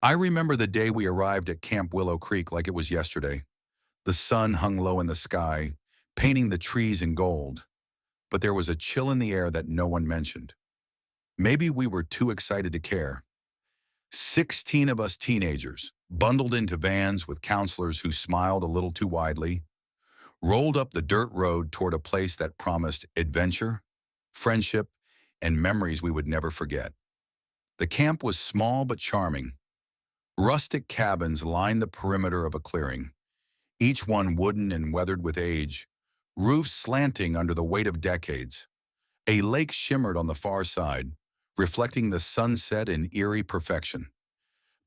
I remember the day we arrived at Camp Willow Creek like it was yesterday. The sun hung low in the sky, painting the trees in gold, but there was a chill in the air that no one mentioned. Maybe we were too excited to care. 16 of us teenagers, bundled into vans with counselors who smiled a little too widely, rolled up the dirt road toward a place that promised adventure, friendship, and memories we would never forget. The camp was small but charming. Rustic cabins lined the perimeter of a clearing, each one wooden and weathered with age, roofs slanting under the weight of decades. A lake shimmered on the far side, reflecting the sunset in eerie perfection.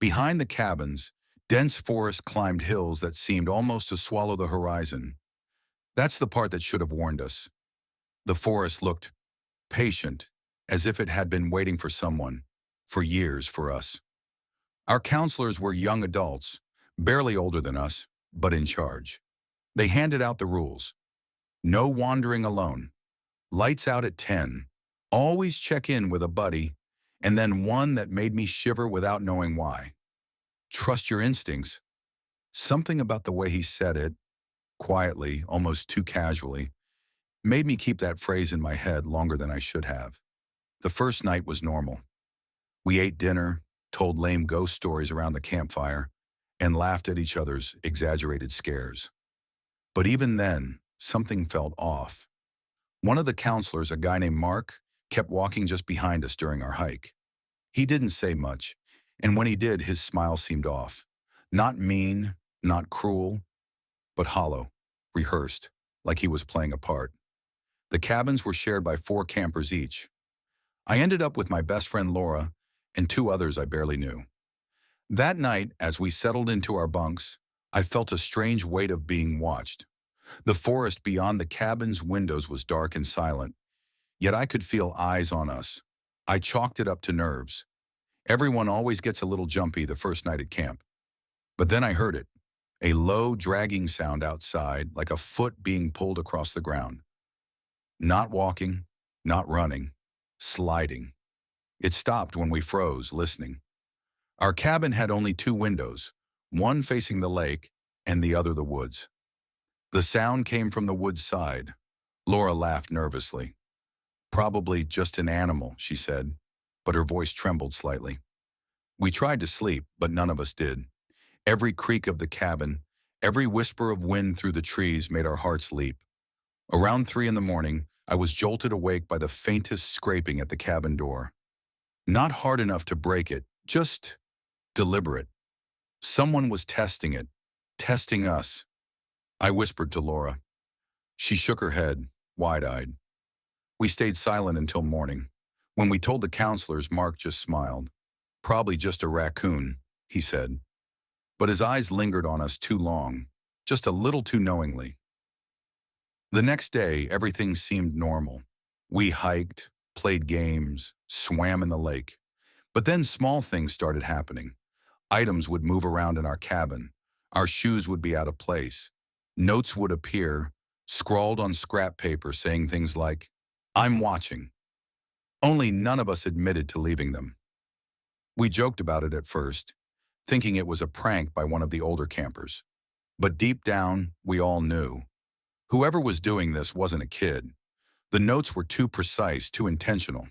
Behind the cabins, dense forest climbed hills that seemed almost to swallow the horizon. That's the part that should have warned us. The forest looked patient, as if it had been waiting for someone, for years for us. Our counselors were young adults, barely older than us, but in charge. They handed out the rules. No wandering alone. Lights out at 10. Always check in with a buddy, and then one that made me shiver without knowing why. Trust your instincts. Something about the way he said it, quietly, almost too casually, made me keep that phrase in my head longer than I should have. The first night was normal. We ate dinner, told lame ghost stories around the campfire, and laughed at each other's exaggerated scares. But even then, something felt off. One of the counselors, a guy named Mark, kept walking just behind us during our hike. He didn't say much, and when he did, his smile seemed off. Not mean, not cruel, but hollow, rehearsed, like he was playing a part. The cabins were shared by 4 campers each. I ended up with my best friend Laura and 2 others I barely knew. That night, as we settled into our bunks, I felt a strange weight of being watched. The forest beyond the cabin's windows was dark and silent, yet I could feel eyes on us. I chalked it up to nerves. Everyone always gets a little jumpy the first night at camp. But then I heard it, a low, dragging sound outside, like a foot being pulled across the ground. Not walking, not running, sliding. It stopped when we froze, listening. Our cabin had only 2 windows, one facing the lake and the other the woods. The sound came from the woods side. Laura laughed nervously. Probably just an animal, she said, but her voice trembled slightly. We tried to sleep, but none of us did. Every creak of the cabin, every whisper of wind through the trees made our hearts leap. Around 3 in the morning, I was jolted awake by the faintest scraping at the cabin door. Not hard enough to break it, just deliberate. Someone was testing it, testing us. I whispered to Laura. She shook her head, wide-eyed. We stayed silent until morning. When we told the counselors, Mark just smiled. Probably just a raccoon, he said. But his eyes lingered on us too long, just a little too knowingly. The next day, everything seemed normal. We hiked, played games, swam in the lake. But then small things started happening. Items would move around in our cabin. Our shoes would be out of place. Notes would appear, scrawled on scrap paper saying things like, "I'm watching." Only none of us admitted to leaving them. We joked about it at first, thinking it was a prank by one of the older campers. But deep down, we all knew. Whoever was doing this wasn't a kid. The notes were too precise, too intentional.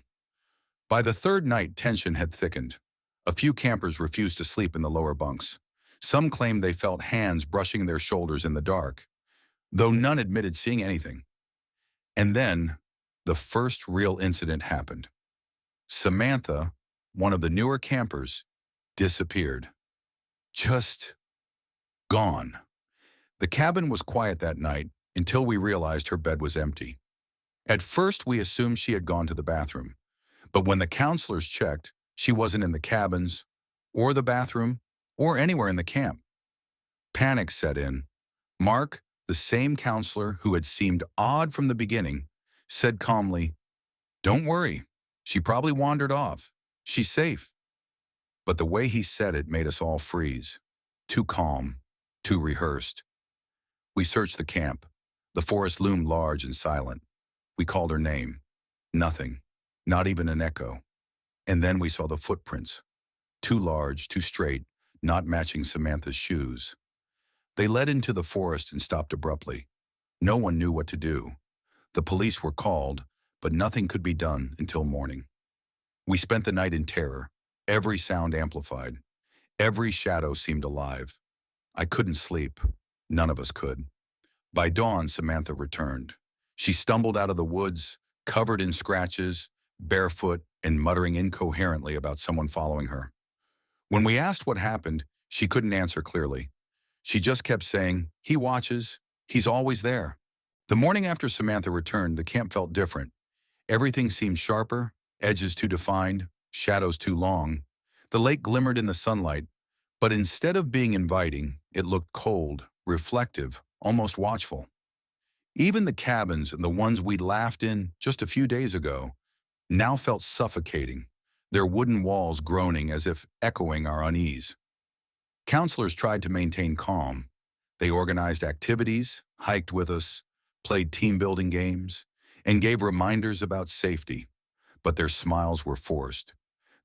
By the 3rd night, tension had thickened. A few campers refused to sleep in the lower bunks. Some claimed they felt hands brushing their shoulders in the dark, though none admitted seeing anything. And then, the first real incident happened. Samantha, one of the newer campers, disappeared. Just gone. The cabin was quiet that night until we realized her bed was empty. At first, we assumed she had gone to the bathroom. But when the counselors checked, she wasn't in the cabins, or the bathroom, or anywhere in the camp. Panic set in. Mark, the same counselor who had seemed odd from the beginning, said calmly, "Don't worry, she probably wandered off. She's safe." But the way he said it made us all freeze. Too calm, too rehearsed. We searched the camp. The forest loomed large and silent. We called her name. Nothing, not even an echo. And then we saw the footprints. Too large, too straight, not matching Samantha's shoes. They led into the forest and stopped abruptly. No one knew what to do. The police were called, but nothing could be done until morning. We spent the night in terror, every sound amplified. Every shadow seemed alive. I couldn't sleep. None of us could. By dawn, Samantha returned. She stumbled out of the woods, covered in scratches, barefoot, and muttering incoherently about someone following her. When we asked what happened, she couldn't answer clearly. She just kept saying, "He watches. He's always there." The morning after Samantha returned, the camp felt different. Everything seemed sharper, edges too defined, shadows too long. The lake glimmered in the sunlight, but instead of being inviting, it looked cold, reflective, almost watchful. Even the cabins and the ones we'd laughed in just a few days ago now felt suffocating, their wooden walls groaning as if echoing our unease. Counselors tried to maintain calm. They organized activities, hiked with us, played team-building games, and gave reminders about safety, but their smiles were forced.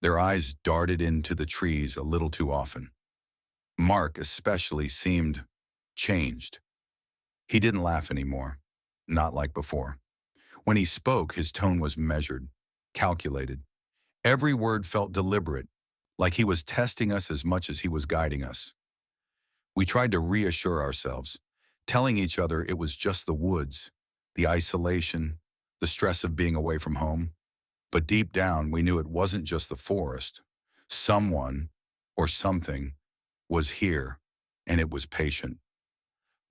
Their eyes darted into the trees a little too often. Mark especially seemed changed. He didn't laugh anymore, not like before. When he spoke, his tone was measured, calculated. Every word felt deliberate, like he was testing us as much as he was guiding us. We tried to reassure ourselves, telling each other it was just the woods, the isolation, the stress of being away from home. But deep down, we knew it wasn't just the forest. Someone, or something, was here, and it was patient.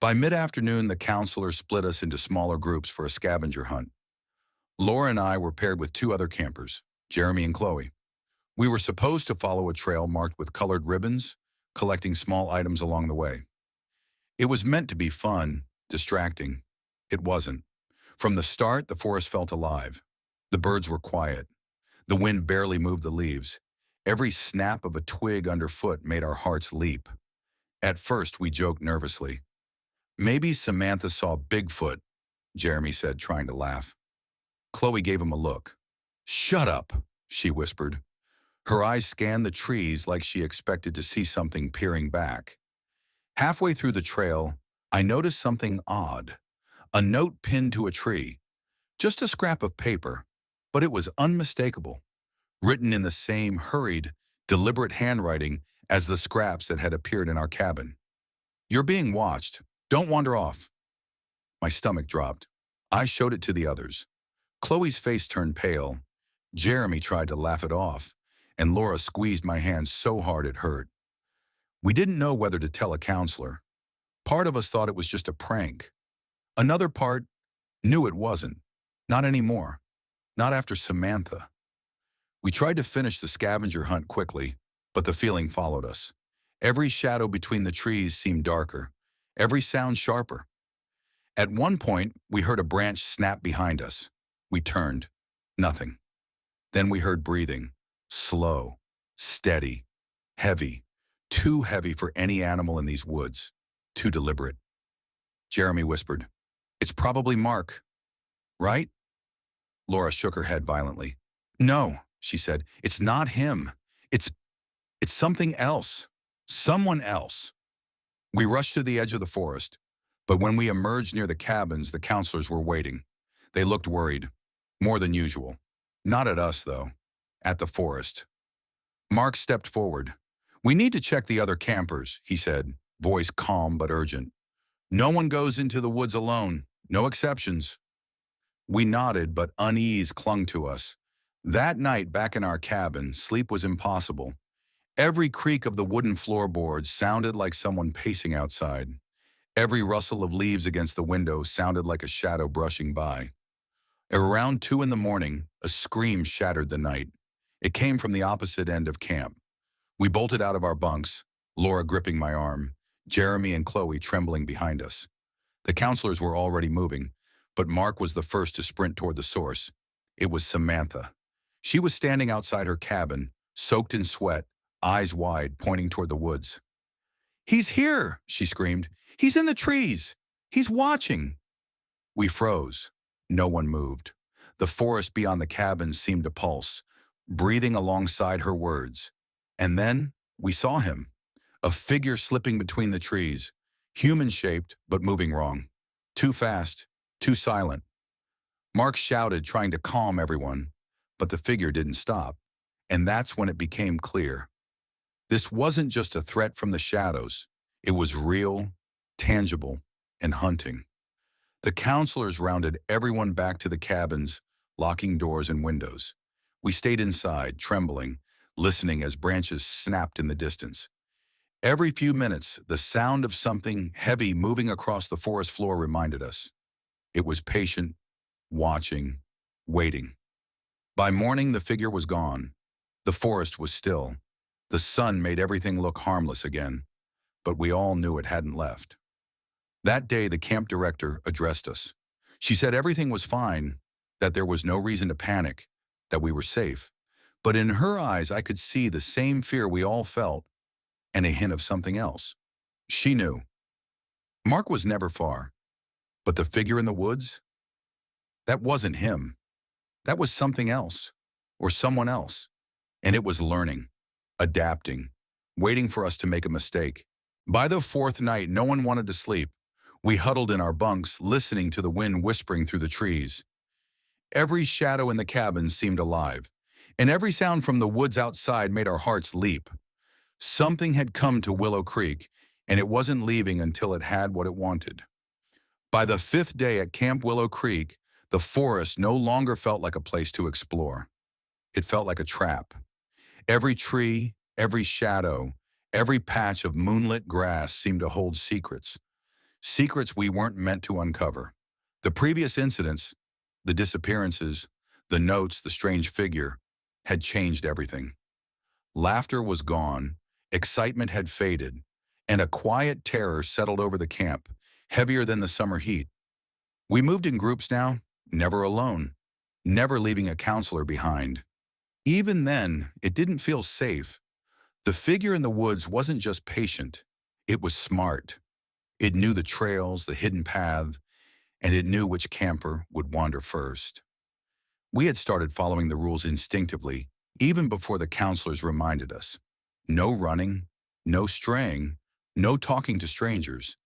By mid-afternoon, the counselors split us into smaller groups for a scavenger hunt. Laura and I were paired with two other campers, Jeremy and Chloe. We were supposed to follow a trail marked with colored ribbons, collecting small items along the way. It was meant to be fun, distracting. It wasn't. From the start, the forest felt alive. The birds were quiet. The wind barely moved the leaves. Every snap of a twig underfoot made our hearts leap. At first, we joked nervously. "Maybe Samantha saw Bigfoot," Jeremy said, trying to laugh. Chloe gave him a look. "Shut up," she whispered. Her eyes scanned the trees like she expected to see something peering back. Halfway through the trail, I noticed something odd. A note pinned to a tree. Just a scrap of paper, but it was unmistakable. Written in the same hurried, deliberate handwriting as the scraps that had appeared in our cabin. "You're being watched. Don't wander off." My stomach dropped. I showed it to the others. Chloe's face turned pale. Jeremy tried to laugh it off, and Laura squeezed my hand so hard it hurt. We didn't know whether to tell a counselor. Part of us thought it was just a prank. Another part knew it wasn't. Not anymore. Not after Samantha. We tried to finish the scavenger hunt quickly, but the feeling followed us. Every shadow between the trees seemed darker, every sound sharper. At one point, we heard a branch snap behind us. We turned. Nothing. Then we heard breathing. Slow, steady, heavy. Too heavy for any animal in these woods. Too deliberate. Jeremy whispered, "It's probably Mark." "Right?" Laura shook her head violently. "No," she said, "it's not him. It's something else. Someone else." We rushed to the edge of the forest, but when we emerged near the cabins, the counselors were waiting. They looked worried, more than usual. Not at us, though. At the forest. Mark stepped forward. "We need to check the other campers," he said, voice calm but urgent. "No one goes into the woods alone. No exceptions." We nodded, but unease clung to us. That night, back in our cabin, sleep was impossible. Every creak of the wooden floorboards sounded like someone pacing outside. Every rustle of leaves against the window sounded like a shadow brushing by. Around 2 in the morning, a scream shattered the night. It came from the opposite end of camp. We bolted out of our bunks, Laura gripping my arm, Jeremy and Chloe trembling behind us. The counselors were already moving, but Mark was the first to sprint toward the source. It was Samantha. She was standing outside her cabin, soaked in sweat, eyes wide, pointing toward the woods. "He's here," she screamed. "He's in the trees. He's watching." We froze. No one moved. The forest beyond the cabin seemed to pulse, breathing alongside her words. And then we saw him. A figure slipping between the trees, human-shaped but moving wrong. Too fast, too silent. Mark shouted, trying to calm everyone, but the figure didn't stop. And that's when it became clear. This wasn't just a threat from the shadows. It was real, tangible, and hunting. The counselors rounded everyone back to the cabins, locking doors and windows. We stayed inside, trembling, listening as branches snapped in the distance. Every few minutes, the sound of something heavy moving across the forest floor reminded us. It was patient, watching, waiting. By morning, the figure was gone. The forest was still. The sun made everything look harmless again, but we all knew it hadn't left. That day, the camp director addressed us. She said everything was fine, that there was no reason to panic, that we were safe. But in her eyes, I could see the same fear we all felt and a hint of something else. She knew. Mark was never far, but the figure in the woods? That wasn't him. That was something else, or someone else. And it was learning, adapting, waiting for us to make a mistake. By the fourth night, no one wanted to sleep. We huddled in our bunks, listening to the wind whispering through the trees. Every shadow in the cabin seemed alive, and every sound from the woods outside made our hearts leap. Something had come to Willow Creek, and it wasn't leaving until it had what it wanted. By the fifth day at Camp Willow Creek, the forest no longer felt like a place to explore. It felt like a trap. Every tree, every shadow, every patch of moonlit grass seemed to hold secrets. Secrets we weren't meant to uncover. The previous incidents, the disappearances, the notes, the strange figure, had changed everything. Laughter was gone, excitement had faded, and a quiet terror settled over the camp, heavier than the summer heat. We moved in groups now, never alone, never leaving a counselor behind. Even then, it didn't feel safe. The figure in the woods wasn't just patient, it was smart. It knew the trails, the hidden paths, and it knew which camper would wander first. We had started following the rules instinctively, even before the counselors reminded us. No running, no straying, no talking to strangers,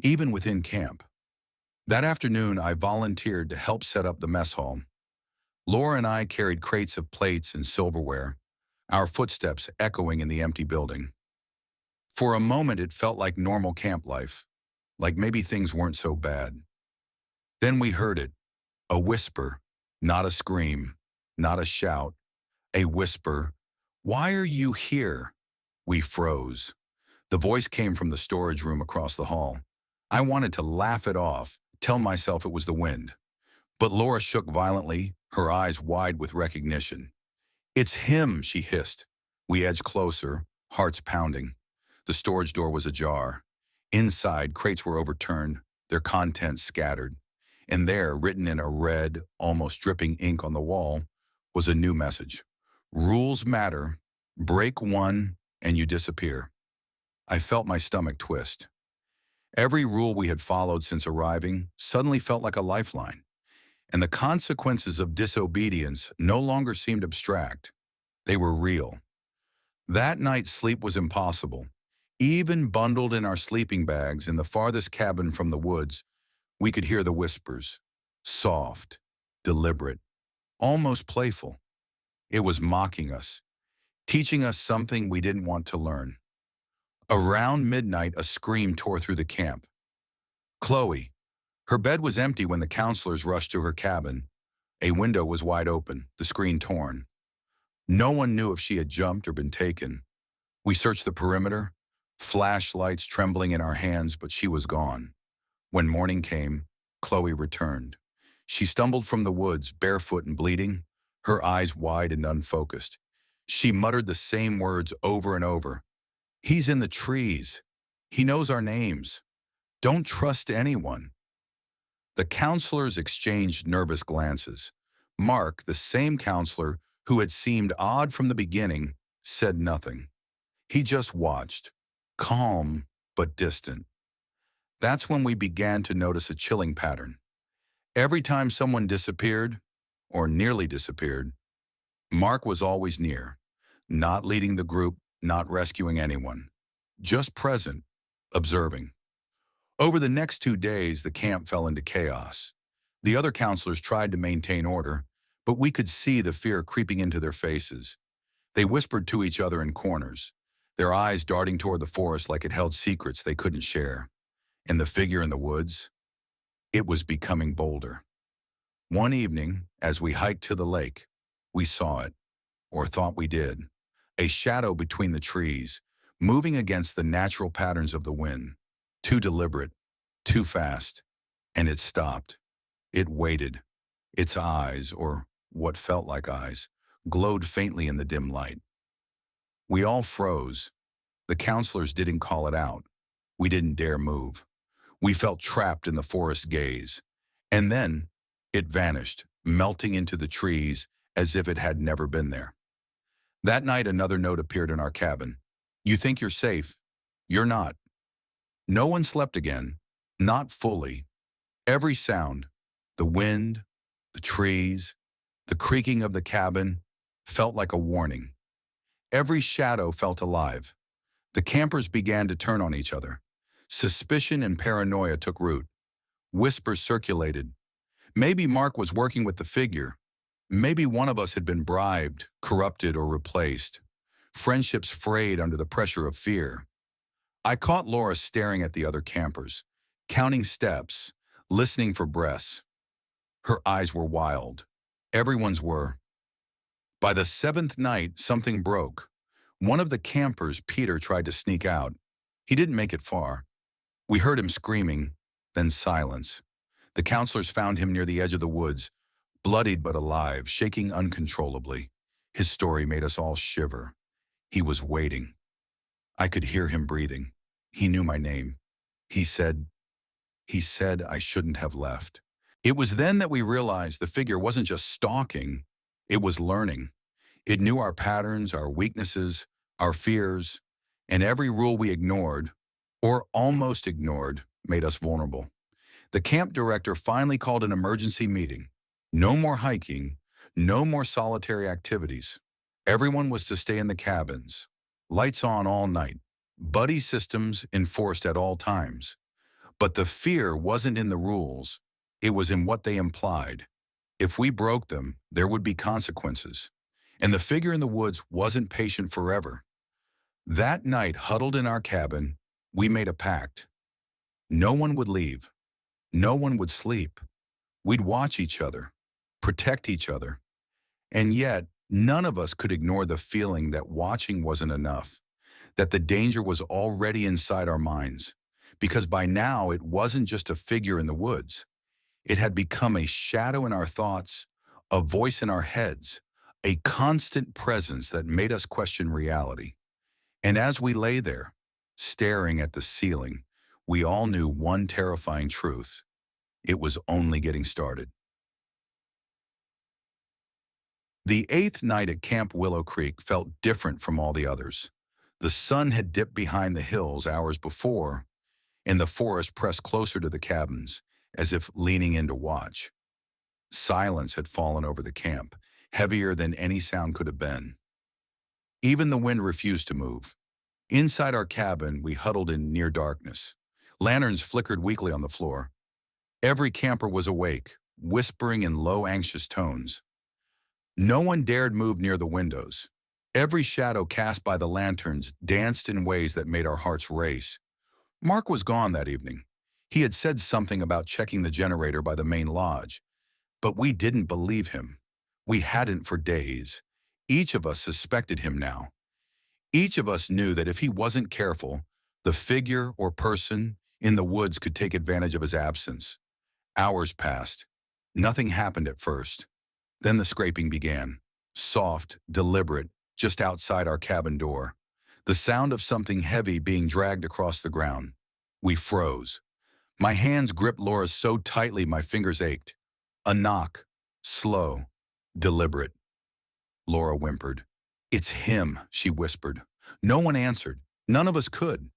even within camp. That afternoon, I volunteered to help set up the mess hall. Laura and I carried crates of plates and silverware, our footsteps echoing in the empty building. For a moment, it felt like normal camp life, like maybe things weren't so bad. Then we heard it, a whisper, not a scream, not a shout, a whisper. "Why are you here?" We froze. The voice came from the storage room across the hall. I wanted to laugh it off, tell myself it was the wind. But Laura shook violently, her eyes wide with recognition. "It's him," she hissed. We edged closer, hearts pounding. The storage door was ajar. Inside, crates were overturned, their contents scattered. And there, written in a red, almost dripping ink on the wall, was a new message. "Rules matter. Break one, and you disappear." I felt my stomach twist. Every rule we had followed since arriving suddenly felt like a lifeline, and the consequences of disobedience no longer seemed abstract. They were real. That night, sleep was impossible. Even bundled in our sleeping bags in the farthest cabin from the woods, we could hear the whispers, soft, deliberate, almost playful. It was mocking us, teaching us something we didn't want to learn. Around midnight, a scream tore through the camp. Chloe. Her bed was empty when the counselors rushed to her cabin. A window was wide open, the screen torn. No one knew if she had jumped or been taken. We searched the perimeter, flashlights trembling in our hands, but she was gone. When morning came, Chloe returned. She stumbled from the woods, barefoot and bleeding, her eyes wide and unfocused. She muttered the same words over and over. "He's in the trees. He knows our names. Don't trust anyone." The counselors exchanged nervous glances. Mark, the same counselor who had seemed odd from the beginning, said nothing. He just watched, calm but distant. That's when we began to notice a chilling pattern. Every time someone disappeared, or nearly disappeared, Mark was always near, not leading the group, not rescuing anyone, just present, observing. Over the next 2 days, the camp fell into chaos. The other counselors tried to maintain order, but we could see the fear creeping into their faces. They whispered to each other in corners, their eyes darting toward the forest like it held secrets they couldn't share. And the figure in the woods? It was becoming bolder. One evening, as we hiked to the lake, we saw it, or thought we did, a shadow between the trees, moving against the natural patterns of the wind. Too deliberate, too fast, and it stopped. It waited. Its eyes, or what felt like eyes, glowed faintly in the dim light. We all froze. The counselors didn't call it out. We didn't dare move. We felt trapped in the forest gaze. And then it vanished, melting into the trees as if it had never been there. That night, another note appeared in our cabin. You think you're safe. You're not. No one slept again. Not fully. Every sound, the wind, the trees, the creaking of the cabin, felt like a warning. Every shadow felt alive. The campers began to turn on each other. Suspicion and paranoia took root. Whispers circulated. Maybe Mark was working with the figure. Maybe one of us had been bribed, corrupted, or replaced. Friendships frayed under the pressure of fear. I caught Laura staring at the other campers, counting steps, listening for breaths. Her eyes were wild. Everyone's were. By the seventh night, something broke. One of the campers, Peter, tried to sneak out. He didn't make it far. We heard him screaming, then silence. The counselors found him near the edge of the woods, bloodied but alive, shaking uncontrollably. His story made us all shiver. He was waiting. I could hear him breathing. He knew my name. He said I shouldn't have left. It was then that we realized the figure wasn't just stalking, it was learning. It knew our patterns, our weaknesses, our fears, and every rule we ignored, or almost ignored, made us vulnerable. The camp director finally called an emergency meeting. No more hiking, no more solitary activities. Everyone was to stay in the cabins. Lights on all night. Buddy systems enforced at all times. But the fear wasn't in the rules. It was in what they implied. If we broke them, there would be consequences. And the figure in the woods wasn't patient forever. That night, huddled in our cabin, we made a pact. No one would leave. No one would sleep. We'd watch each other, protect each other. And yet, none of us could ignore the feeling that watching wasn't enough, that the danger was already inside our minds. Because by now, it wasn't just a figure in the woods. It had become a shadow in our thoughts, a voice in our heads, a constant presence that made us question reality. And as we lay there, staring at the ceiling, we all knew one terrifying truth. It was only getting started. The eighth night at Camp Willow Creek felt different from all the others. The sun had dipped behind the hills hours before, and the forest pressed closer to the cabins, as if leaning in to watch. Silence had fallen over the camp, heavier than any sound could have been. Even the wind refused to move. Inside our cabin, we huddled in near darkness. Lanterns flickered weakly on the floor. Every camper was awake, whispering in low, anxious tones. No one dared move near the windows. Every shadow cast by the lanterns danced in ways that made our hearts race. Mark was gone that evening. He had said something about checking the generator by the main lodge, but we didn't believe him. We hadn't for days. Each of us suspected him now. Each of us knew that if he wasn't careful, the figure or person in the woods could take advantage of his absence. Hours passed. Nothing happened at first. Then the scraping began. Soft, deliberate, just outside our cabin door. The sound of something heavy being dragged across the ground. We froze. My hands gripped Laura's so tightly my fingers ached. A knock. Slow. Deliberate. Laura whimpered. "It's him," she whispered. No one answered. None of us could.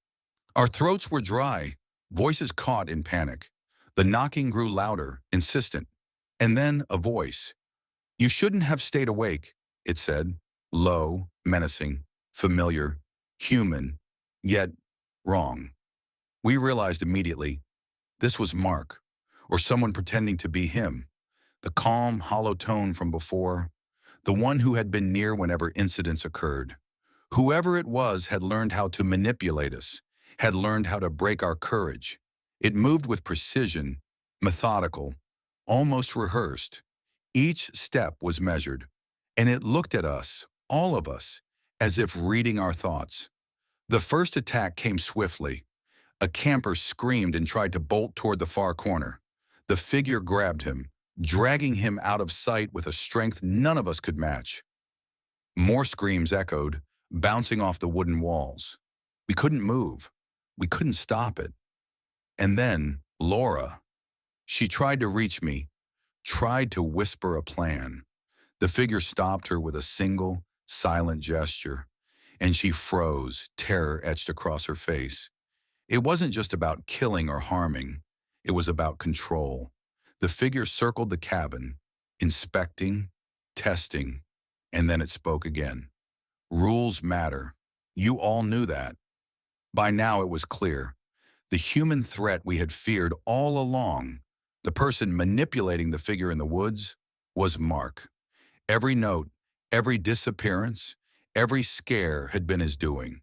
Our throats were dry, voices caught in panic. The knocking grew louder, insistent. And then a voice. "You shouldn't have stayed awake," it said. Low, menacing, familiar, human, yet Wrong. We realized immediately this was Mark, or someone pretending to be him. The calm, hollow tone from before, the one who had been near whenever incidents occurred. Whoever it was had learned how to manipulate us, had learned how to break our courage. It moved with precision, methodical, almost rehearsed. Each step was measured, and it looked at us, all of us, as if reading our thoughts. The first attack came swiftly. A camper screamed and tried to bolt toward the far corner. The figure grabbed him, dragging him out of sight with a strength none of us could match. More screams echoed, bouncing off the wooden walls. We couldn't move. We couldn't stop it. And then, Laura. She tried to reach me, tried to whisper a plan. The figure stopped her with a single, silent gesture, and she froze, terror etched across her face. It wasn't just about killing or harming. It was about control. The figure circled the cabin, inspecting, testing, and then it spoke again. Rules matter. You all knew that. By now it was clear. The human threat we had feared all along, the person manipulating the figure in the woods, was Mark. Every note, every disappearance, every scare had been his doing.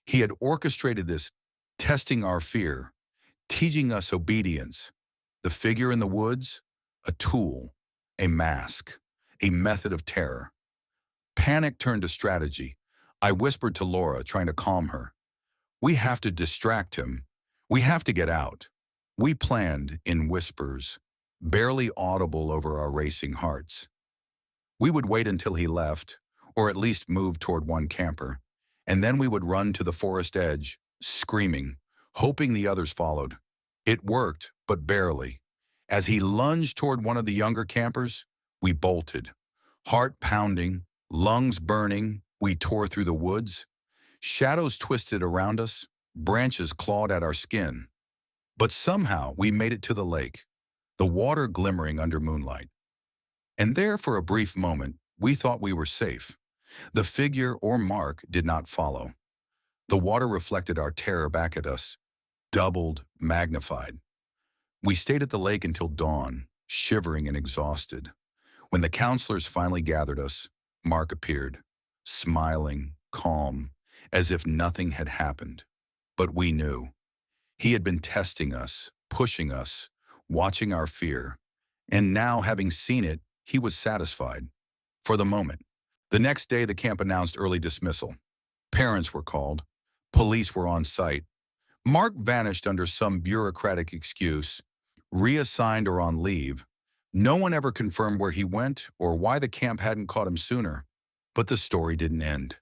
He had orchestrated this, testing our fear, teaching us obedience. The figure in the woods, a tool, a mask, a method of terror. Panic turned to strategy. I whispered to Laura, trying to calm her. We have to distract him. We have to get out. We planned in whispers, barely audible over our racing hearts. We would wait until he left, or at least moved toward one camper, and then we would run to the forest edge, screaming, hoping the others followed. It worked, but barely. As he lunged toward one of the younger campers, we bolted. Heart pounding, lungs burning, we tore through the woods. Shadows twisted around us, branches clawed at our skin. But somehow we made it to the lake, the water glimmering under moonlight. And there, for a brief moment, we thought we were safe. The figure or Mark did not follow. The water reflected our terror back at us, doubled, magnified. We stayed at the lake until dawn, shivering and exhausted. When the counselors finally gathered us, Mark appeared, smiling, calm, as if nothing had happened. But we knew. He had been testing us, pushing us, watching our fear. And now, having seen it, he was satisfied. For the moment. The next day, the camp announced early dismissal. Parents were called. Police were on site. Mark vanished under some bureaucratic excuse, reassigned or on leave. No one ever confirmed where he went or why the camp hadn't caught him sooner. But the story didn't end.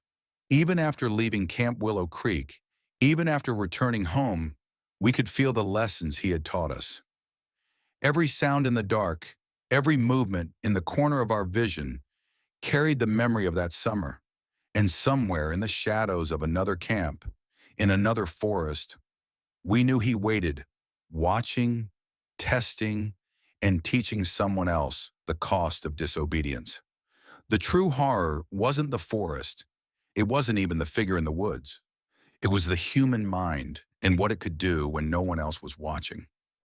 Even after leaving Camp Willow Creek, even after returning home, we could feel the lessons he had taught us. Every sound in the dark, every movement in the corner of our vision carried the memory of that summer. And somewhere in the shadows of another camp, in another forest, we knew he waited, watching, testing, and teaching someone else the cost of disobedience. The true horror wasn't the forest. It wasn't even the figure in the woods. It was the human mind and what it could do when no one else was watching.